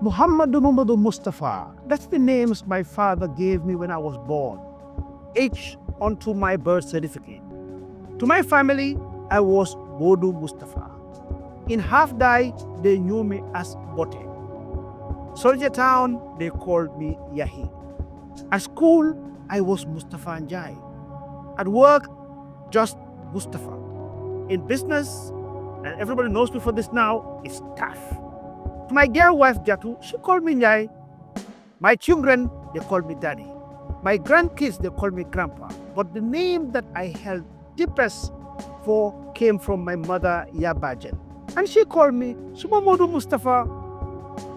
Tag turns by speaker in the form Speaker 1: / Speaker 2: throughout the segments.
Speaker 1: Muhammadu Mustapha, that's the names my father gave me when I was born, each onto my birth certificate. To my family, I was Bodu Mustapha. In Half-Dai, they knew me as Bote. Soldier Town, they called me Yahi. At school, I was Mustapha Njie. At work, just Mustapha. In business, and everybody knows me for this now, it's TAF. To my dear wife Jatu, she called me Njie. My children, they call me Daddy. My grandkids, they call me Grandpa. But the name that I held deepest for came from my mother, Yabajan. And she called me Sumamodu Mustapha.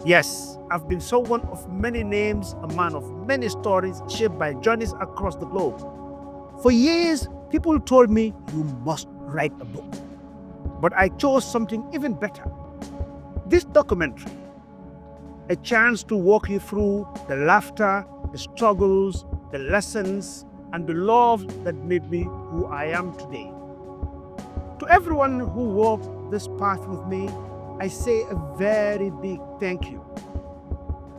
Speaker 1: Yes, I've been someone of many names, a man of many stories, shaped by journeys across the globe. For years, people told me, you must write a book. But I chose something even better. This documentary, a chance to walk you through the laughter, the struggles, the lessons, and the love that made me who I am today. To everyone who walked this path with me, I say a very big thank you.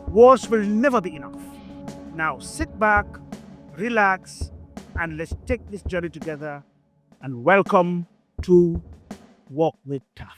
Speaker 1: Words will never be enough. Now sit back, relax, and let's take this journey together. And welcome to Walk with TAF.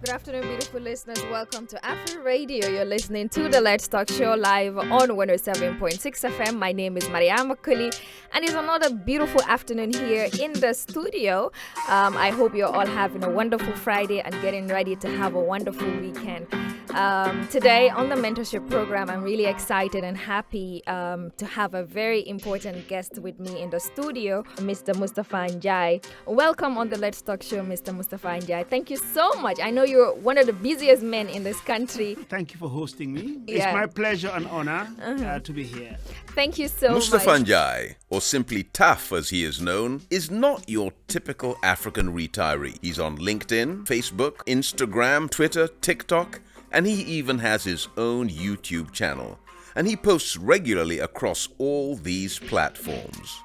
Speaker 2: Good afternoon, beautiful listeners. Welcome to Afro Radio. You're listening to the Let's Talk Show live on 107.6 FM. My name is Mariama, Colley, and it's another beautiful afternoon here in the studio. I hope you're all having a wonderful Friday and getting ready to have a wonderful weekend. Today on the mentorship program, I'm really excited and happy to have a very important guest with me in the studio, Mr. Mustapha Njie. Welcome on the Let's Talk Show, Mr. Mustapha Njie. Thank you so much. I know you're one of the busiest men in this country.
Speaker 1: Thank you for hosting me. Yeah. It's my pleasure and honor to be here.
Speaker 2: Thank you so
Speaker 3: Mustapha
Speaker 2: much.
Speaker 3: Njie, or simply TAF as he is known, is not your typical African retiree. He's on LinkedIn, Facebook, Instagram, Twitter, TikTok, and he even has his own YouTube channel. And he posts regularly across all these platforms.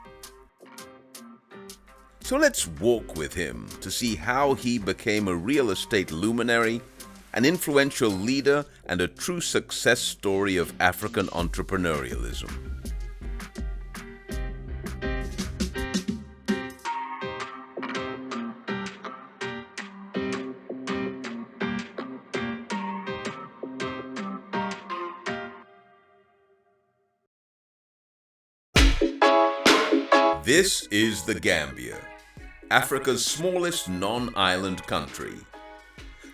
Speaker 3: So let's walk with him to see how he became a real estate luminary, an influential leader, and a true success story of African entrepreneurialism. This is the Gambia, Africa's smallest non-island country.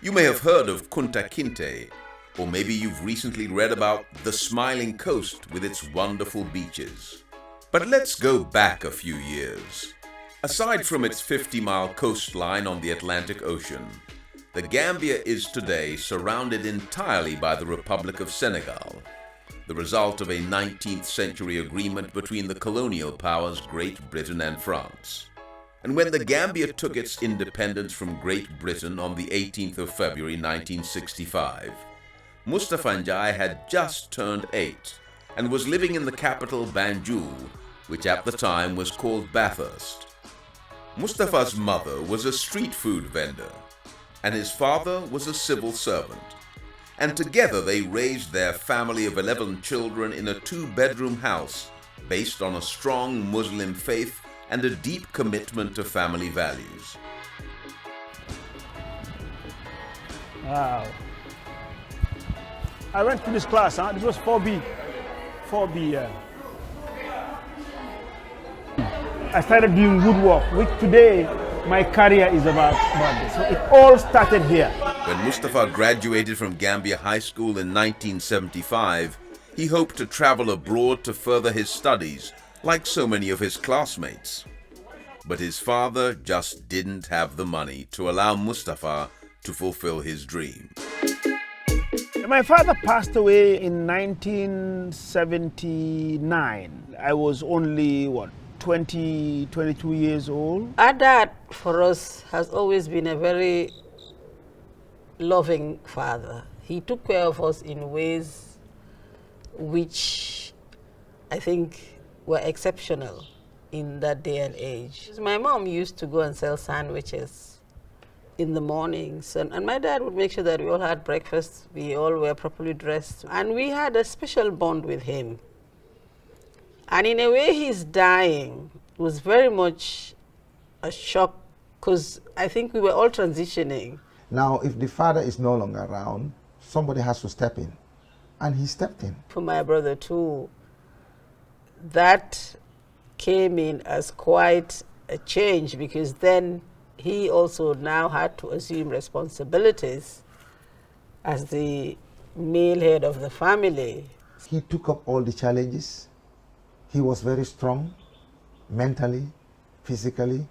Speaker 3: You may have heard of Kunta Kinte, or maybe you've recently read about the Smiling Coast with its wonderful beaches. But let's go back a few years. Aside from its 50-mile coastline on the Atlantic Ocean, the Gambia is today surrounded entirely by the Republic of Senegal, the result of a 19th century agreement between the colonial powers Great Britain and France. And when the Gambia took its independence from Great Britain on the 18th of February 1965, Mustapha Njie had just turned 8 and was living in the capital Banjul, which at the time was called Bathurst. Mustapha's mother was a street food vendor, and his father was a civil servant. And together they raised their family of 11 children in a 2-bedroom house based on a strong Muslim faith and a deep commitment to family values.
Speaker 1: Wow. I went to this class, this was 4B. 4B, I started doing woodwork, which today my career is about this. So it all started here.
Speaker 3: When Mustapha graduated from Gambia High School in 1975, he hoped to travel abroad to further his studies, like so many of his classmates. But his father just didn't have the money to allow Mustapha to fulfill his dream.
Speaker 1: My father passed away in 1979. I was only, 12 20, 22 years old.
Speaker 4: Our dad, for us, has always been a very loving father. He took care of us in ways which I think were exceptional in that day and age. My mom used to go and sell sandwiches in the mornings, and my dad would make sure that we all had breakfast, we all were properly dressed, and we had a special bond with him. And in a way, his dying was very much a shock, because I think we were all transitioning.
Speaker 5: Now, if the father is no longer around, somebody has to step in, and he stepped in.
Speaker 4: For my brother too, that came in as quite a change, because then he also now had to assume responsibilities as the male head of the family.
Speaker 5: He took up all the challenges. He was very strong, mentally, physically,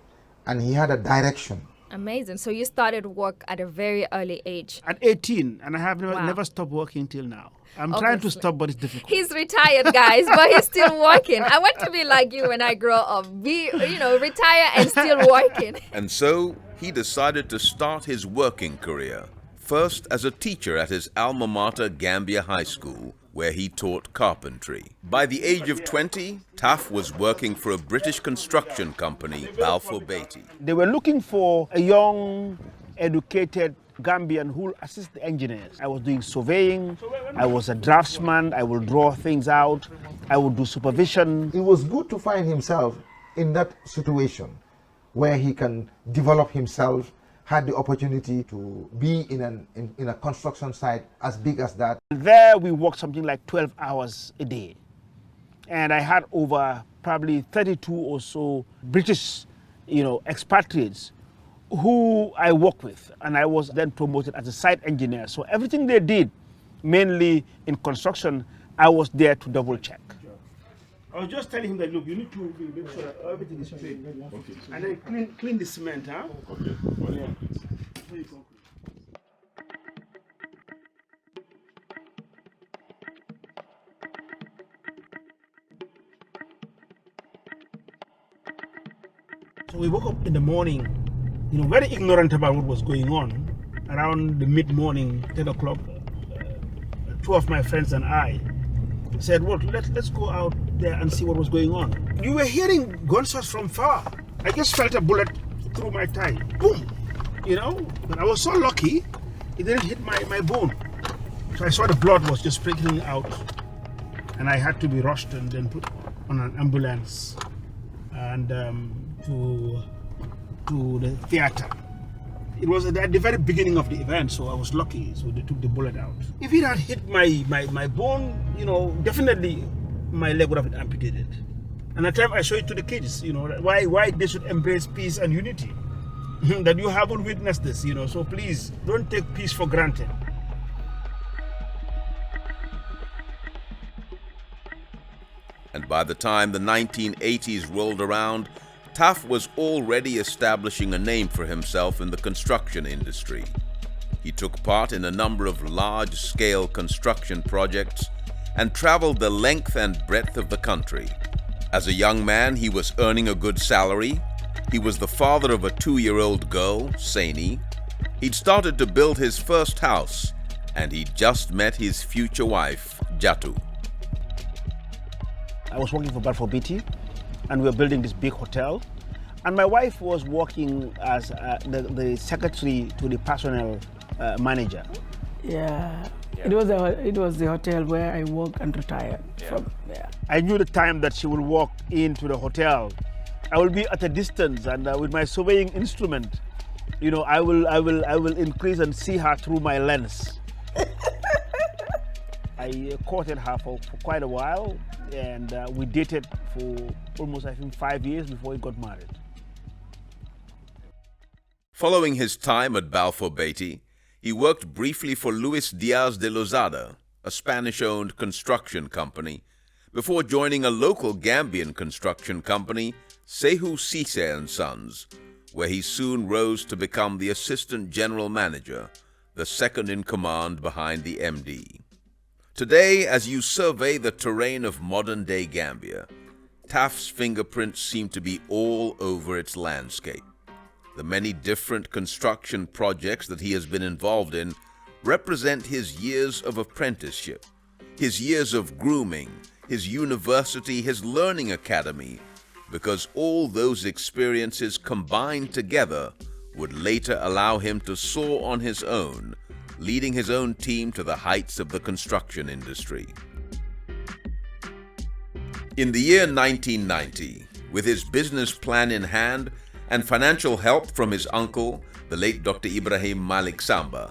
Speaker 5: and he had a direction.
Speaker 2: Amazing. So you started work at a very early age.
Speaker 1: At 18, and I have never,
Speaker 2: Wow.
Speaker 1: never stopped working till now. I'm trying to
Speaker 2: Obviously.
Speaker 1: stop, but it's difficult.
Speaker 2: He's retired, guys, but he's still working. I want to be like you when I grow up. Be, retire and still working.
Speaker 3: And so he decided to start his working career, first as a teacher at his alma mater Gambia High School, where he taught carpentry. By the age of 20, TAF was working for a British construction company, Balfour Beatty.
Speaker 1: They were looking for a young, educated Gambian who will assist the engineers. I was doing surveying, I was a draftsman, I will draw things out, I would do supervision.
Speaker 5: It was good to find himself in that situation where he can develop himself, had the opportunity to be in a construction site as big as that.
Speaker 1: There we worked something like 12 hours a day. And I had over probably 32 or so British, expatriates who I worked with. And I was then promoted as a site engineer. So everything they did, mainly in construction, I was there to double check. I was just telling him that, look, you need to make sure that everything is straight. Okay. And then clean the cement, huh?
Speaker 6: Okay.
Speaker 1: Yeah. So we woke up in the morning, very ignorant about what was going on. Around the mid-morning, 10 o'clock, two of my friends and I said, well, let's go out there and see what was going on. You were hearing gunshots from far. I just felt a bullet through my thigh. Boom! But I was so lucky, it didn't hit my bone. So I saw the blood was just sprinkling out. And I had to be rushed and then put on an ambulance and to the theater. It was at the very beginning of the event, so I was lucky. So they took the bullet out. If it had hit my bone, definitely my leg would have been amputated. And at the time I showed it to the kids, why they should embrace peace and unity. That you haven't witnessed this, so please don't take peace for granted.
Speaker 3: And by the time the 1980s rolled around, TAF was already establishing a name for himself in the construction industry. He took part in a number of large-scale construction projects and traveled the length and breadth of the country. As a young man, he was earning a good salary. He was the father of a 2-year-old girl, Saini. He'd started to build his first house, and he'd just met his future wife, Jatu.
Speaker 1: I was working for Balfour Beatty, and we were building this big hotel. And my wife was working as the secretary to the personnel manager.
Speaker 7: Yeah. It was the hotel where I worked and retired from. Yeah.
Speaker 1: I knew the time that she would walk into the hotel. I will be at a distance, and with my surveying instrument, I will increase and see her through my lens. I courted her for quite a while, and we dated for almost, I think, 5 years before we got married.
Speaker 3: Following his time at Balfour Beatty, he worked briefly for Luis Diaz de Lozada, a Spanish-owned construction company, before joining a local Gambian construction company, Sehu Cisse & Sons, where he soon rose to become the assistant general manager, the second in command behind the MD. Today, as you survey the terrain of modern-day Gambia, TAF's fingerprints seem to be all over its landscape. The many different construction projects that he has been involved in represent his years of apprenticeship, his years of grooming, his university, his learning academy, because all those experiences combined together would later allow him to soar on his own, leading his own team to the heights of the construction industry. In the year 1990, with his business plan in hand and financial help from his uncle, the late Dr. Ibrahim Malik Samba,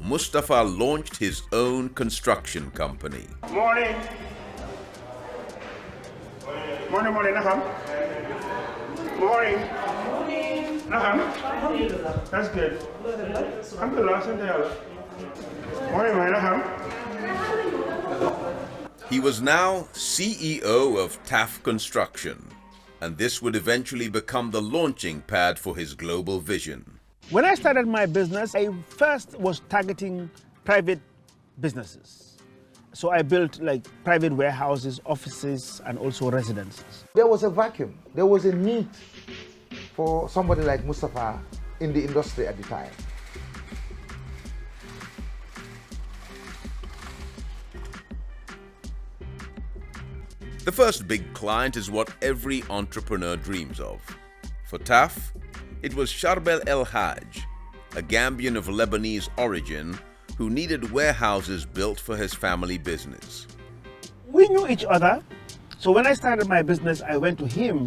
Speaker 3: Mustapha launched his own construction company.
Speaker 1: Morning. Morning, morning, Naham. Morning. Naham. That's good. I'm the last one there. Morning, Naham.
Speaker 3: He was now CEO of TAF Construction, and this would eventually become the launching pad for his global vision.
Speaker 1: When I started my business, I first was targeting private businesses. So I built like private warehouses, offices, and also residences.
Speaker 5: There was a vacuum. There was a need for somebody like Musapha in the industry at the time.
Speaker 3: The first big client is what every entrepreneur dreams of. For TAF, it was Charbel El Haj, a Gambian of Lebanese origin who needed warehouses built for his family business.
Speaker 1: We knew each other, so when I started my business, I went to him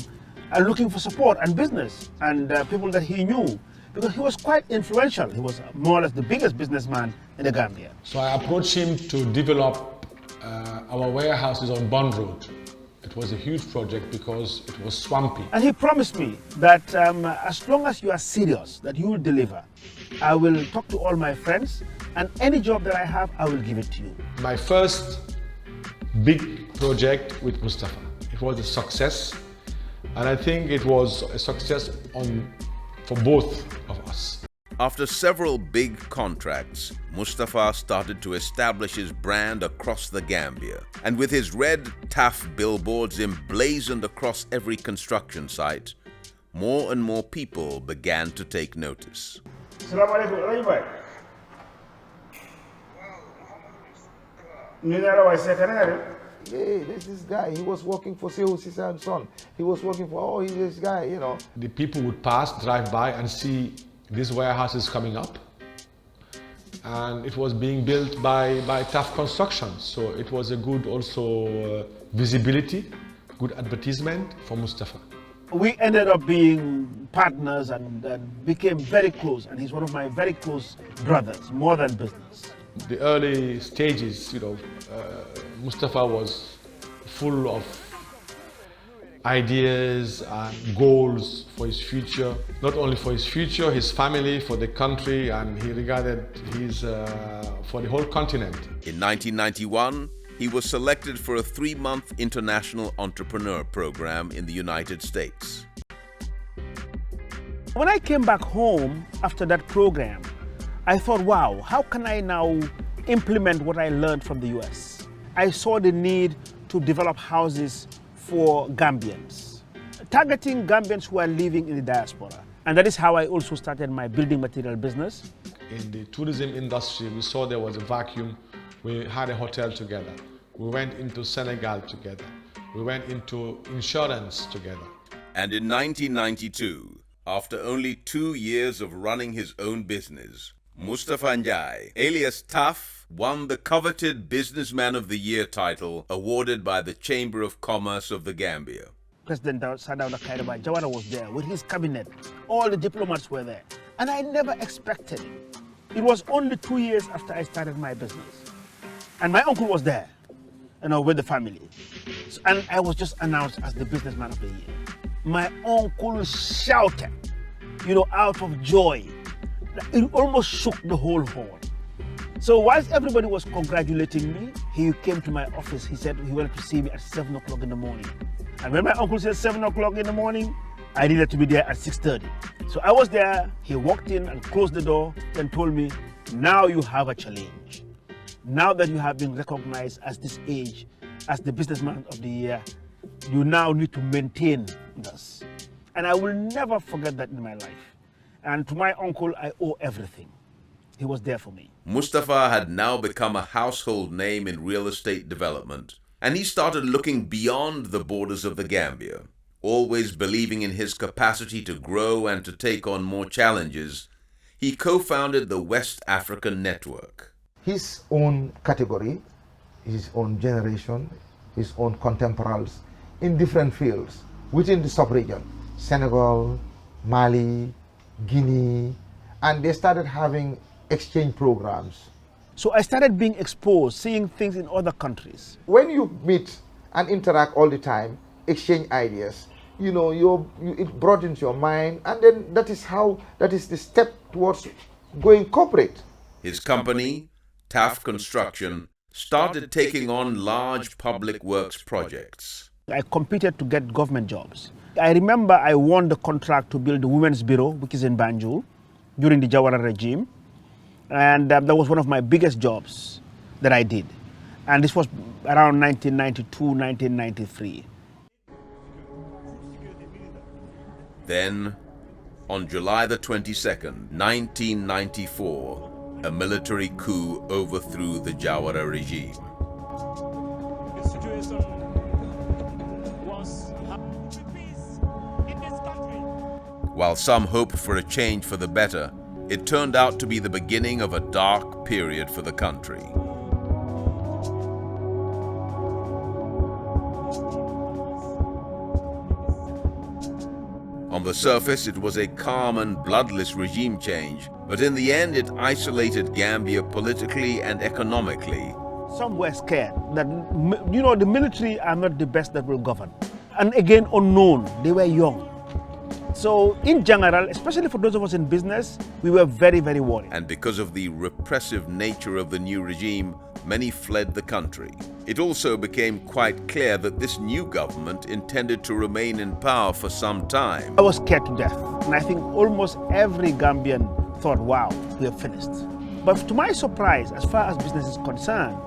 Speaker 1: looking for support and business and people that he knew, because he was quite influential. He was more or less the biggest businessman in the Gambia.
Speaker 6: So I approached him to develop our warehouses on Bond Road. It was a huge project because it was swampy.
Speaker 1: And he promised me that as long as you are serious, that you will deliver. I will talk to all my friends, and any job that I have, I will give it to you.
Speaker 6: My first big project with Mustapha. It was a success, and I think it was a success for both of us.
Speaker 3: After several big contracts, Mustapha started to establish his brand across the Gambia. And with his red TAF billboards emblazoned across every construction site, more and more people began to take notice.
Speaker 1: Assalamu alaikum.
Speaker 5: Hey, this guy, he was working for Sehu Sisa and Son. He was working for, he's this guy, you know.
Speaker 6: The people would pass, drive by and see this warehouse is coming up. And it was being built by TAF Construction. So it was a good also visibility, good advertisement for Mustapha.
Speaker 1: We ended up being partners and became very close. And he's one of my very close brothers, more than business.
Speaker 6: The early stages, Mustapha was full of ideas and goals for his future, not only for his future, his family, for the country, and he regarded his for the whole continent.
Speaker 3: In 1991, he was selected for a 3-month international entrepreneur program in the United States.
Speaker 1: When I came back home after that program, I thought, wow, how can I now implement what I learned from the US? I saw the need to develop houses for Gambians, targeting Gambians who are living in the diaspora. And that is how I also started my building material business.
Speaker 6: In the tourism industry, we saw there was a vacuum. We had a hotel together. We went into Senegal together. We went into insurance together.
Speaker 3: And in 1992, after only 2 years of running his own business, Mustapha Njie, alias TAF, won the coveted Businessman of the Year title awarded by the Chamber of Commerce of the Gambia.
Speaker 1: President Sadauda Kairaba Jawara was there with his cabinet. All the diplomats were there. And I never expected it. It was only 2 years after I started my business. And my uncle was there, with the family. And I was just announced as the Businessman of the Year. My uncle shouted, out of joy. It almost shook the whole hall. So whilst everybody was congratulating me, he came to my office. He said he wanted to see me at 7 o'clock in the morning. And when my uncle said 7 o'clock in the morning, I needed to be there at 6:30. So I was there. He walked in and closed the door and told me, now you have a challenge. Now that you have been recognized at this age as the Businessman of the Year, you now need to maintain this. And I will never forget that in my life. And to my uncle, I owe everything. He was there for me.
Speaker 3: Mustapha had now become a household name in real estate development, and he started looking beyond the borders of the Gambia. Always believing in his capacity to grow and to take on more challenges, he co-founded the West African Network.
Speaker 5: His own category, his own generation, his own contemporaries in different fields within the sub-region, Senegal, Mali, Guinea, and they started having exchange programs.
Speaker 1: So I started being exposed, seeing things in other countries.
Speaker 5: When you meet and interact all the time, exchange ideas, you know, it broadens your mind, and then that is the step towards going corporate.
Speaker 3: His company, TAF Construction, started taking on large public works projects.
Speaker 1: I competed to get government jobs. I remember I won the contract to build the Women's Bureau, which is in Banjul, during the Jawara regime. And that was one of my biggest jobs that I did. And this was around 1992, 1993.
Speaker 3: Then, on July the 22nd, 1994, a military coup overthrew the Jawara regime.
Speaker 8: The situation was peace in this country.
Speaker 3: While some hoped for a change for the better, it turned out to be the beginning of a dark period for the country. On the surface, it was a calm and bloodless regime change, but in the end, it isolated Gambia politically and economically.
Speaker 1: Some were scared that, you know, the military are not the best that will govern. And again, unknown, they were young. So in general, especially for those of us in business, we were very, very worried.
Speaker 3: And because of the repressive nature of the new regime, many fled the country. It also became quite clear that this new government intended to remain in power for some time.
Speaker 1: I was scared to death. And I think almost every Gambian thought, wow, we are finished. But to my surprise, as far as business is concerned,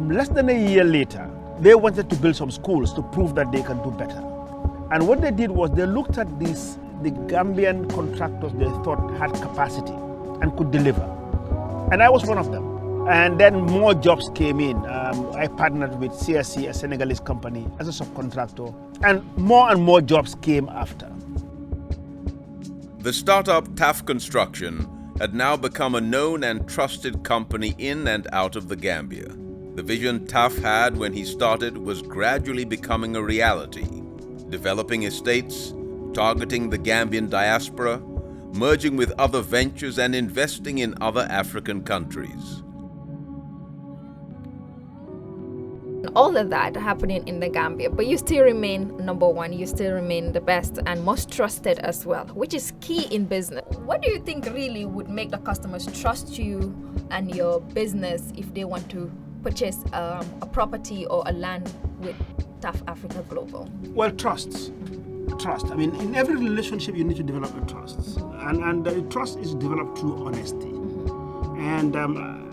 Speaker 1: less than a year later, they wanted to build some schools to prove that they can do better. And what they did was they looked at the Gambian contractors they thought had capacity and could deliver. And I was one of them. And then more jobs came in. I partnered with CSC, a Senegalese company, as a subcontractor. And more jobs came after.
Speaker 3: The startup TAF Construction had now become a known and trusted company in and out of the Gambia. The vision TAF had when he started was gradually becoming a reality. Developing estates, targeting the Gambian diaspora, merging with other ventures and investing in other African countries.
Speaker 2: All of that happening in the Gambia, but you still remain number one, you still remain the best and most trusted as well, which is key in business. What do you think really would make the customers trust you and your business if they want to purchase a property or a land with TAF Africa Global?
Speaker 1: Well, trust. I mean, in every relationship, you need to develop a trust. And the trust is developed through honesty. And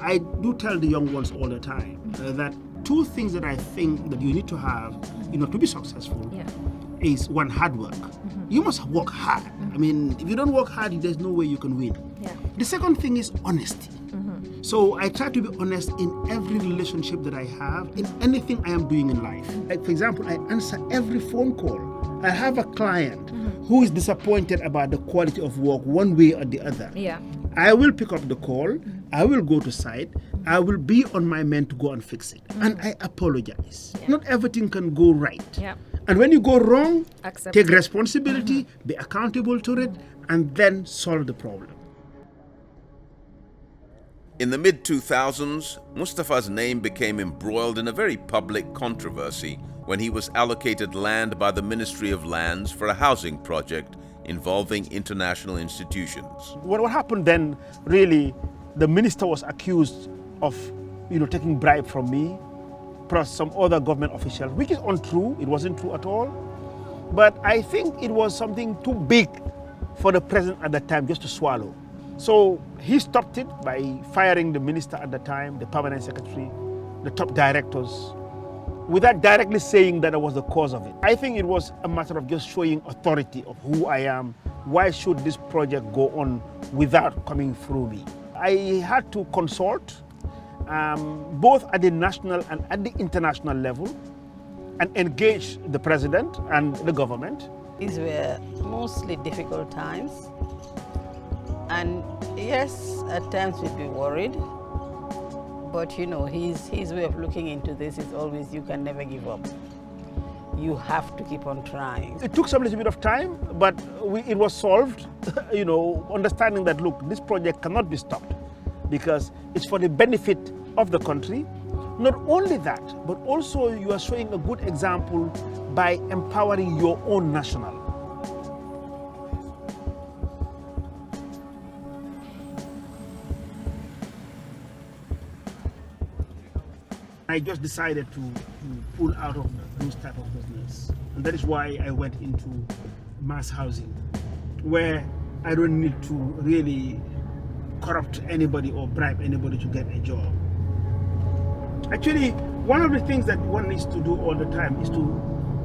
Speaker 1: I do tell the young ones all the time that two things that I think that you need to have, you know, to be successful is one, hard work. You must work hard. I mean, if you don't work hard, there's no way you can win. The second thing is honesty. So I try to be honest in every relationship that I have, in anything I am doing in life. Like, for example, I answer every phone call. I have a client who is disappointed about the quality of work one way or the other. I will pick up the call, I will go to site, I will be on my men to go and fix it. And I apologize. Not everything can go right. And when you go wrong, take responsibility, be accountable to it, and then solve the problem.
Speaker 3: In the mid-2000s, Mustapha's name became embroiled in a very public controversy when he was allocated land by the Ministry of Lands for a housing project involving international institutions.
Speaker 1: What happened then, really, the minister was accused of, you know, taking bribe from me, plus some other government officials, which is untrue. It wasn't true at all. But I think it was something too big for the president at that time just to swallow. So he stopped it by firing the minister at the time, the permanent secretary, the top directors. without directly saying that I was the cause of it. I think it was a matter of just showing authority of who I am. Why should this project go on without coming through me? I had to consult both at the national and at the international level and engage the president and the government.
Speaker 4: These were mostly difficult times. And yes, at times we'd be worried. But you know, his way of looking into this is always, you can never give up. You have to keep on trying.
Speaker 1: It took some little bit of time, but it was solved, you know, understanding that, look, this project cannot be stopped because it's for the benefit of the country. Not only that, but also you are showing a good example by empowering your own national. I just decided to pull out of those type of business. And that is why I went into mass housing, where I don't need to really corrupt anybody or bribe anybody to get a job. Actually, one of the things that one needs to do all the time is to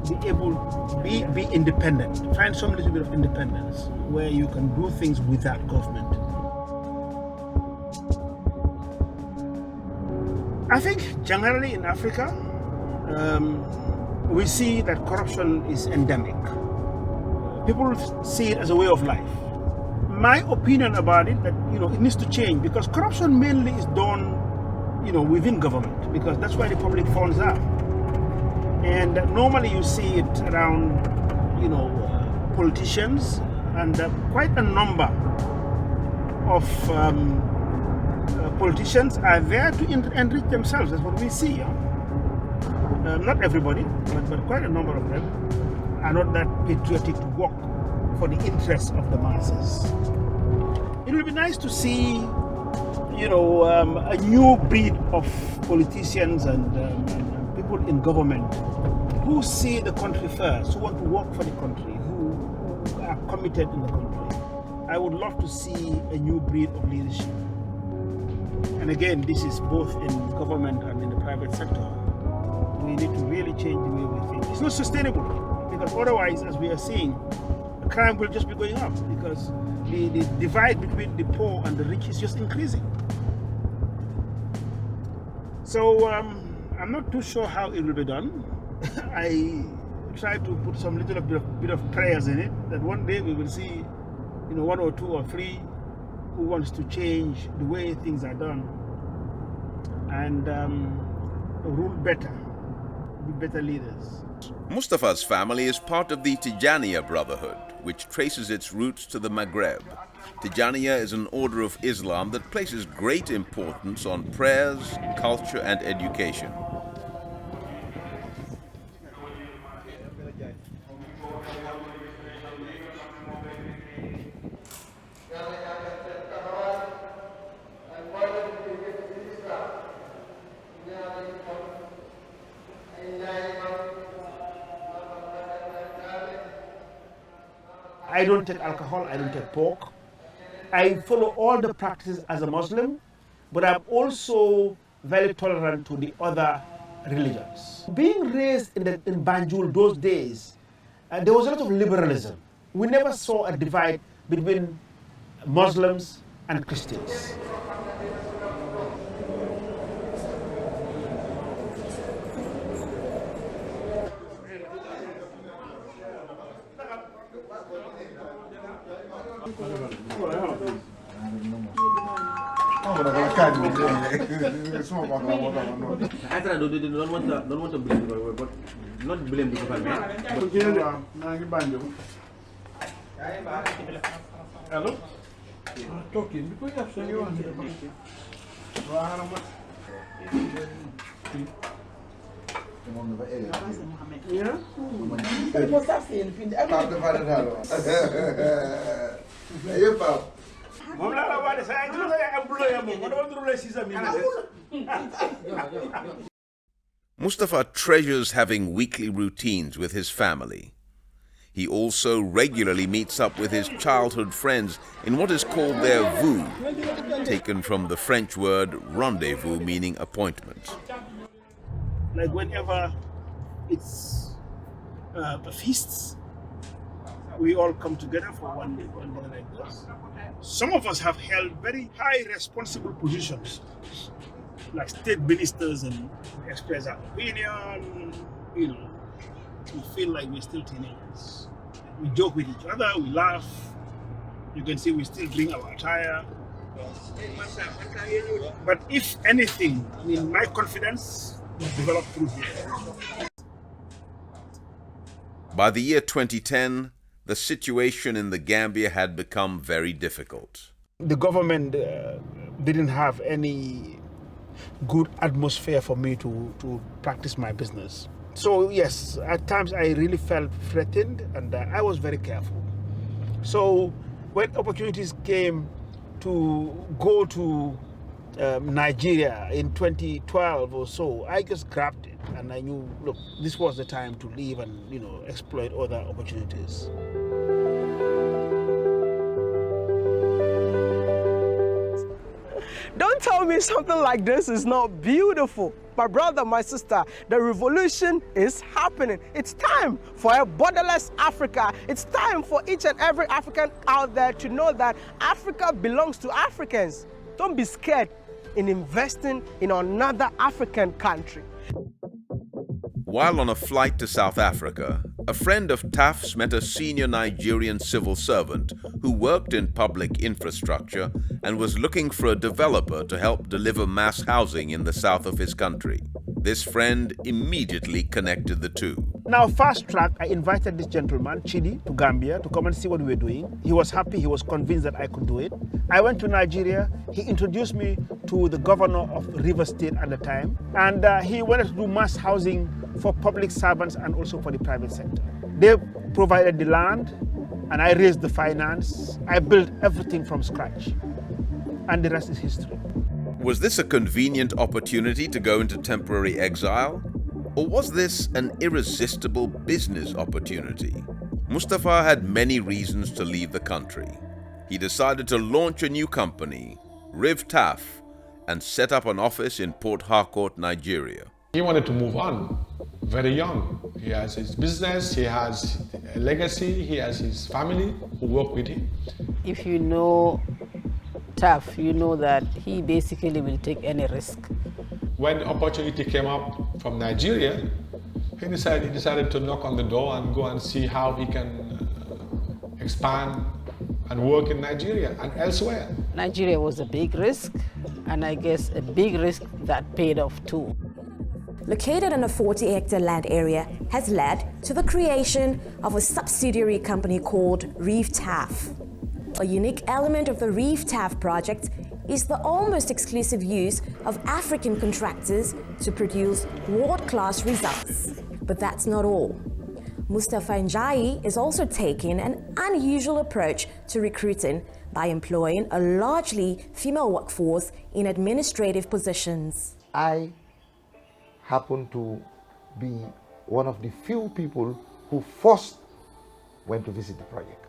Speaker 1: be able to be independent. Find some little bit of independence where you can do things without government. I think generally in Africa, we see that corruption is endemic. People see it as a way of life. My opinion about it, that it needs to change, because corruption mainly is done, within government, because that's where the public funds are. And normally you see it around, politicians, and quite a number of politicians are there to enrich themselves. That's what we see. Not everybody, but quite a number of them are not that patriotic to work for the interests of the masses. It will be nice to see, a new breed of politicians and people in government who see the country first, who want to work for the country, who are committed in the country. I would love to see a new breed of leadership. And again, this is both in government and in the private sector. We need to really change the way we think. It's not sustainable, because otherwise, as we are seeing, crime will just be going up, because the divide between the poor and the rich is just increasing. So I'm not too sure how it will be done. I try to put some little bit of prayers in it, that one day we will see, one or two or three who wants to change the way things are done and rule better, be better leaders.
Speaker 3: Mustapha's family is part of the Tijaniya Brotherhood, which traces its roots to the Maghreb. Tijaniya is an order of Islam that places great importance on prayers, culture, and education.
Speaker 1: I don't take alcohol, I don't take pork. I follow all the practices as a Muslim, but I'm also very tolerant to the other religions. Being raised in Banjul those days, there was a lot of liberalism. We never saw a divide between Muslims and Christians.
Speaker 9: I don't want to blame her, but not blame the government.
Speaker 1: Hello?
Speaker 10: Talking because you have said you want
Speaker 1: Yeah?
Speaker 10: You must have seen
Speaker 3: Mustapha treasures having weekly routines with his family. He also regularly meets up with his childhood friends in what is called their vous, taken from the French word rendezvous, meaning appointment.
Speaker 1: Like whenever it's a feast. We all come together for one day like this. Some of us have held very high responsible positions, like state ministers, and express our opinion. You know, we feel like we're still teenagers. We joke with each other, we laugh. You can see we still bring our attire. But if anything, I mean, my confidence was developed through here.
Speaker 3: By the year 2010, the situation in the Gambia had become very difficult.
Speaker 1: The government didn't have any good atmosphere for me to practice my business. So yes, at times I really felt threatened, and I was very careful. So when opportunities came to go to Nigeria in 2012 or so, I just grabbed it, and I knew, look, this was the time to leave and, you know, exploit other opportunities.
Speaker 11: Don't tell me something like this is not beautiful. My brother, my sister, the revolution is happening. It's time for a borderless Africa. It's time for each and every African out there to know that Africa belongs to Africans. Don't be scared in investing in another African country.
Speaker 3: While on a flight to South Africa, a friend of TAF's met a senior Nigerian civil servant who worked in public infrastructure and was looking for a developer to help deliver mass housing in the south of his country. This friend immediately connected the two.
Speaker 1: Now, fast track, I invited this gentleman, Chidi, to Gambia to come and see what we were doing. He was happy, he was convinced that I could do it. I went to Nigeria, he introduced me to the governor of River State at the time, and he wanted to do mass housing for public servants and also for the private sector. They provided the land, and I raised the finance. I built everything from scratch, and the rest is history.
Speaker 3: Was this a convenient opportunity to go into temporary exile? Or was this an irresistible business opportunity? Mustapha had many reasons to leave the country. He decided to launch a new company, RIVTAF, and set up an office in Port Harcourt, Nigeria.
Speaker 6: He wanted to move on very young. He has his business, he has a legacy, he has his family who work with him.
Speaker 4: If you know TAF, you know that he basically will take any risk.
Speaker 6: When the opportunity came up from Nigeria, he decided to knock on the door and go and see how he can expand and work in Nigeria and elsewhere.
Speaker 4: Nigeria was a big risk, and I guess a big risk that paid off too.
Speaker 12: Located in a 40-hectare land area, has led to the creation of a subsidiary company called RIVTAF. A unique element of the RIVTAF project is the almost exclusive use of African contractors to produce world-class results. But that's not all. Mustapha Njie is also taking an unusual approach to recruiting by employing a largely female workforce in administrative positions.
Speaker 5: I happen to be one of the few people who first went to visit the project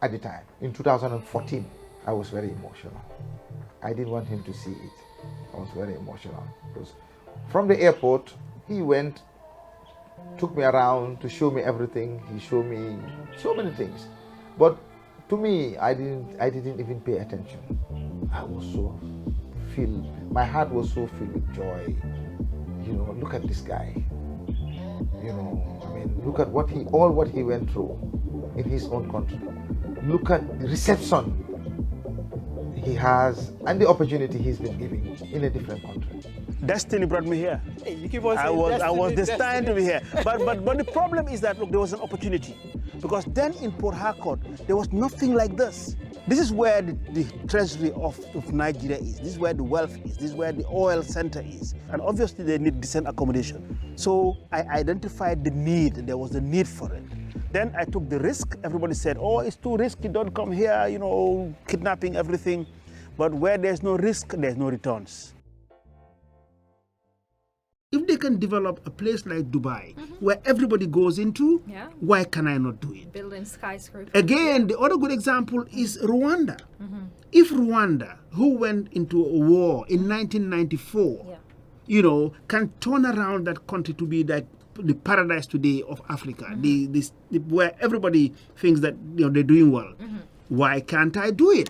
Speaker 5: at the time. In 2014, I was very emotional. I didn't want him to see it. I was very emotional. Because from the airport, he went, took me around to show me everything. He showed me so many things. But to me, I didn't even pay attention. I was so filled, my heart was so filled with joy. You know, look at this guy. You know, I mean, look at all what he went through in his own country. Look at the reception he has and the opportunity he's been given in a different country.
Speaker 1: Destiny brought me here.
Speaker 11: Hey, you keep on saying
Speaker 1: I was destined to be here.
Speaker 11: But
Speaker 1: But the problem is that, look, there was an opportunity. Because then in Port Harcourt, there was nothing like this. This is where the treasury of Nigeria is. This is where the wealth is. This is where the oil center is. And obviously they need decent accommodation. So I identified the need. There was a need for it. Then I took the risk. Everybody said, oh, it's too risky. Don't come here, you know, kidnapping, everything. But where there's no risk, there's no returns. If they can develop a place like Dubai, where everybody goes into, why can I not do it?
Speaker 2: Building skyscrapers.
Speaker 1: Again, the other good example is Rwanda. If Rwanda, who went into a war in 1994, you know, can turn around that country to be like the paradise today of Africa, where everybody thinks that they're doing well. Why can't I do it?